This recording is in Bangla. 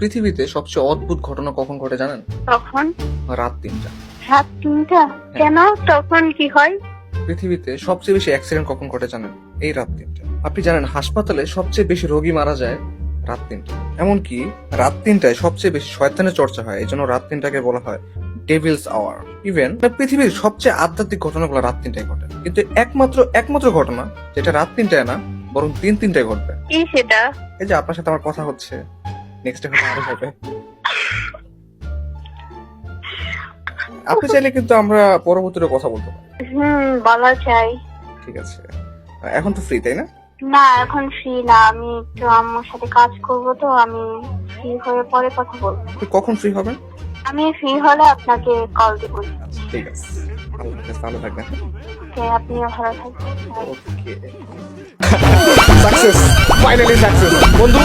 পৃথিবীতে সবচেয়ে অদ্ভুত ঘটনা কখন ঘটে জানেন? তখন রাত 3টা। রাত 3টা? কেন? তখন কি হয়? পৃথিবীতে সবচেয়ে বেশি অ্যাক্সিডেন্ট কখন ঘটে জানেন? এই রাত 3টা। আপনি জানেন হাসপাতালে সবচেয়ে বেশি রোগী মারা যায় রাত 3টা। এমনকি রাত 3টায় সবচেয়ে বেশি শয়তানের চর্চা হয়, এই জন্য রাত 3টাকে বলা হয় ডেভিলস আওয়ার। ইভেন পৃথিবীর সবচেয়ে আধ্যাত্মিক ঘটনাগুলো রাত 3টায় ঘটে, কিন্তু একমাত্র ঘটনা যেটা রাত 3টায় না বরং 3টায় ঘটবে। কি সেটা? এই যে আপনার সাথে আমার কথা হচ্ছে, নেক্সট হয়তো আরো হবে। আপনি চাইলে কিন্তু আমরা পরবর্তীতে কথা বলতে পারি। বলা চাই। ঠিক আছে, এখন তো ফ্রি তাই না? না, এখন ফ্রি না, আমি একটু আম্মুর সাথে কাজ করব, তো আমি ফ্রি হয়ে পরে কথা বলবো। আপনি কখন ফ্রি হবেন? আমি ফ্রি হলে আপনাকে কল দিব। ঠিক আছে, ভালো থাকবেন। ওকে, আপনিও ভালো থাকবেন। ওকে, সাকসেস, ফাইনালি সাকসেস বন্ধু।